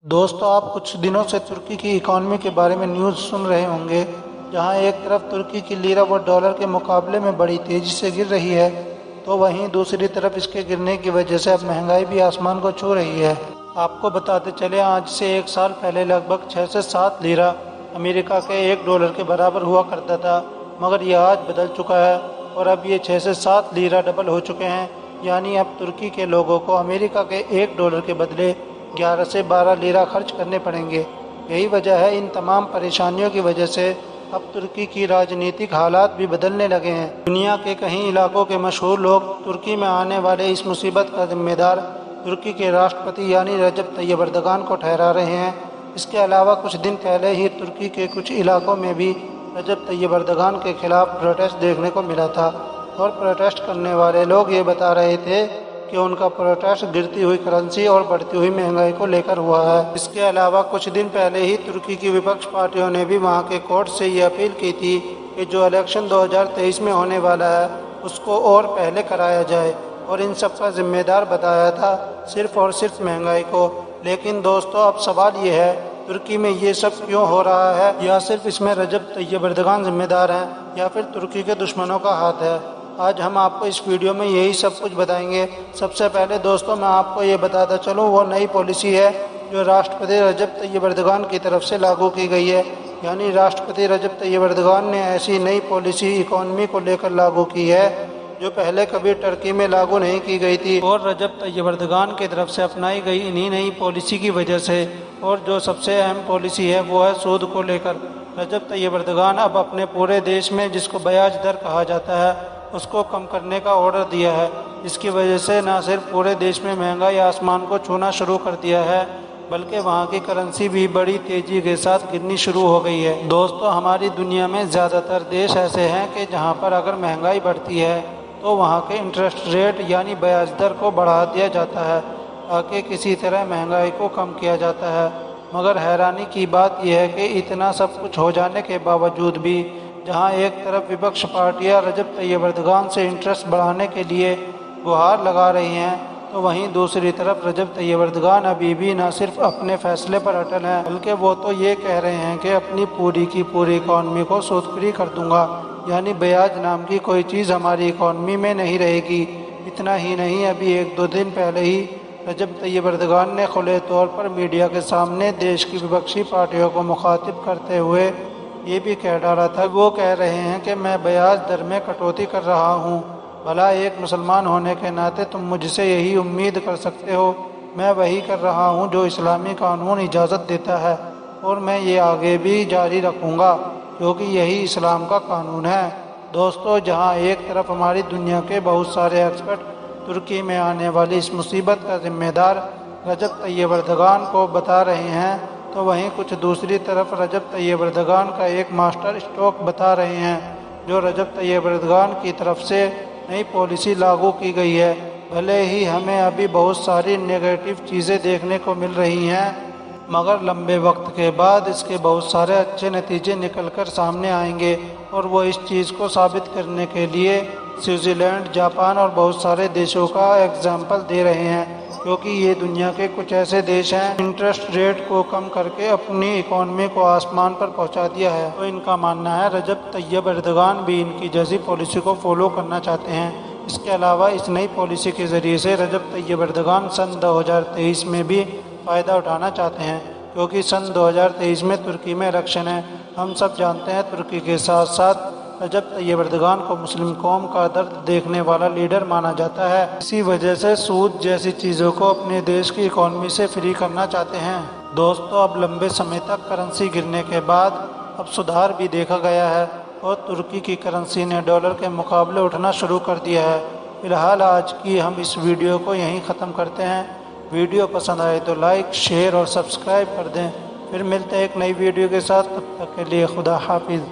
دوستو آپ کچھ دنوں سے ترکی کی اکانومی کے بارے میں نیوز سن رہے ہوں گے، جہاں ایک طرف ترکی کی لیرہ و ڈالر کے مقابلے میں بڑی تیزی سے گر رہی ہے، تو وہیں دوسری طرف اس کے گرنے کی وجہ سے اب مہنگائی بھی آسمان کو چھو رہی ہے۔ آپ کو بتاتے چلیں، آج سے ایک سال پہلے لگ بھگ 6 سے 7 لیرہ امریکہ کے $1 کے برابر ہوا کرتا تھا، مگر یہ آج بدل چکا ہے اور اب یہ 6 سے 7 لیرہ ڈبل ہو چکے ہیں۔ یعنی اب ترکی کے لوگوں کو امریکہ کے $1 کے بدلے 11 سے 12 لیرہ خرچ کرنے پڑیں گے۔ یہی وجہ ہے، ان تمام پریشانیوں کی وجہ سے اب ترکی کی راجنیتک حالات بھی بدلنے لگے ہیں۔ دنیا کے کئی علاقوں کے مشہور لوگ ترکی میں آنے والے اس مصیبت کا ذمہ دار ترکی کے راشٹرپتی یعنی رجب طیب اردگان کو ٹھہرا رہے ہیں۔ اس کے علاوہ کچھ دن پہلے ہی ترکی کے کچھ علاقوں میں بھی رجب طیب اردگان کے خلاف پروٹیسٹ دیکھنے کو ملا تھا، اور پروٹیسٹ کرنے والے لوگ یہ بتا رہے تھے کہ ان کا پروٹیسٹ گرتی ہوئی کرنسی اور بڑھتی ہوئی مہنگائی کو لے کر ہوا ہے۔ اس کے علاوہ کچھ دن پہلے ہی ترکی کی وپکش پارٹیوں نے بھی وہاں کے کورٹ سے یہ اپیل کی تھی کہ جو الیکشن 2023 میں ہونے والا ہے اس کو اور پہلے کرایا جائے، اور ان سب کا ذمہ دار بتایا تھا صرف اور صرف مہنگائی کو۔ لیکن دوستو، اب سوال یہ ہے، ترکی میں یہ سب کیوں ہو رہا ہے؟ یا صرف اس میں رجب طیب اردگان ذمہ دار ہیں، یا پھر ترکی کے دشمنوں کا ہاتھ ہے؟ آج ہم آپ کو اس ویڈیو میں یہی سب کچھ بتائیں گے۔ سب سے پہلے دوستو، میں آپ کو یہ بتاتا چلوں، وہ نئی پالیسی ہے جو راشٹرپتی رجب طیب اردگان کی طرف سے لاگو کی گئی ہے۔ یعنی راشٹرپتی رجب طیب اردگان نے ایسی نئی پالیسی اکانومی کو لے کر لاگو کی ہے جو پہلے کبھی ترکی میں لاگو نہیں کی گئی تھی، اور رجب طیب اردگان کی طرف سے اپنائی گئی انہی نئی پالیسی کی وجہ سے۔ اور جو سب سے اہم پالیسی ہے وہ ہے سود کو لے کر۔ رجب طیب اردگان اب اپنے پورے دیش میں جس کو بیاج در کہا جاتا ہے اس کو کم کرنے کا آرڈر دیا ہے۔ اس کی وجہ سے نہ صرف پورے دیش میں مہنگائی آسمان کو چھونا شروع کر دیا ہے، بلکہ وہاں کی کرنسی بھی بڑی تیزی کے ساتھ گرنی شروع ہو گئی ہے۔ دوستو، ہماری دنیا میں زیادہ تر دیش ایسے ہیں کہ جہاں پر اگر مہنگائی بڑھتی ہے تو وہاں کے انٹرسٹ ریٹ یعنی بیاج در کو بڑھا دیا جاتا ہے تاکہ کسی طرح مہنگائی کو کم کیا جاتا ہے۔ مگر حیرانی کی بات یہ ہے کہ اتنا سب کچھ ہو جانے کے باوجود بھی جہاں ایک طرف وپکش پارٹیاں رجب طیب اردگان سے انٹرسٹ بڑھانے کے لیے گہار لگا رہی ہیں، تو وہیں دوسری طرف رجب طیب اردگان ابھی بھی نہ صرف اپنے فیصلے پر اٹل ہیں، بلکہ وہ تو یہ کہہ رہے ہیں کہ اپنی پوری کی پوری اکانومی کو سود فری کر دوں گا، یعنی بیاج نام کی کوئی چیز ہماری اکانومی میں نہیں رہے گی۔ اتنا ہی نہیں، ابھی 1-2 دن پہلے ہی رجب طیب اردگان نے کھلے طور پر میڈیا کے سامنے دیش کی وپکشی پارٹیوں کو مخاطب کرتے ہوئے یہ بھی کہہ ڈالا تھا، وہ کہہ رہے ہیں کہ میں بیاج در میں کٹوتی کر رہا ہوں۔ بھلا ایک مسلمان ہونے کے ناطے تم مجھ سے یہی امید کر سکتے ہو؟ میں وہی کر رہا ہوں جو اسلامی قانون اجازت دیتا ہے، اور میں یہ آگے بھی جاری رکھوں گا کیونکہ یہی اسلام کا قانون ہے۔ دوستو، جہاں ایک طرف ہماری دنیا کے بہت سارے ایکسپرٹ ترکی میں آنے والی اس مصیبت کا ذمہ دار رجب طیب اردگان کو بتا رہے ہیں، تو وہیں کچھ دوسری طرف رجب طیب اردگان کا ایک ماسٹر اسٹروک بتا رہے ہیں جو رجب طیب اردگان کی طرف سے نئی پالیسی لاگو کی گئی ہے۔ بھلے ہی ہمیں ابھی بہت ساری نیگیٹو چیزیں دیکھنے کو مل رہی ہیں، مگر لمبے وقت کے بعد اس کے بہت سارے اچھے نتیجے نکل کر سامنے آئیں گے، اور وہ اس چیز کو ثابت کرنے کے لیے سوئٹزر لینڈ، جاپان اور بہت سارے دیشوں کا ایگزامپل دے رہے ہیں، کیونکہ یہ دنیا کے کچھ ایسے دیش ہیں انٹرسٹ ریٹ کو کم کر کے اپنی اکانومی کو آسمان پر پہنچا دیا ہے۔ تو ان کا ماننا ہے رجب طیب اردگان بھی ان کی جیسی پالیسی کو فالو کرنا چاہتے ہیں۔ اس کے علاوہ اس نئی پالیسی کے ذریعے سے رجب طیب اردگان سن 2023 میں بھی فائدہ اٹھانا چاہتے ہیں، کیونکہ سن 2023 میں ترکی میں الیکشن ہے۔ ہم سب جانتے ہیں ترکی کے ساتھ ساتھ رجب طیب اردگان کو مسلم قوم کا درد دیکھنے والا لیڈر مانا جاتا ہے، اسی وجہ سے سود جیسی چیزوں کو اپنے دیش کی اکانومی سے فری کرنا چاہتے ہیں۔ دوستو، اب لمبے سمے تک کرنسی گرنے کے بعد اب سدھار بھی دیکھا گیا ہے، اور ترکی کی کرنسی نے ڈالر کے مقابلے اٹھنا شروع کر دیا ہے۔ فی الحال آج کی ہم اس ویڈیو کو یہیں ختم کرتے ہیں۔ ویڈیو پسند آئے تو لائک، شیئر اور سبسکرائب کر دیں۔ پھر ملتے ہیں ایک نئی ویڈیو کے ساتھ، تب تک کے لیے خدا حافظ۔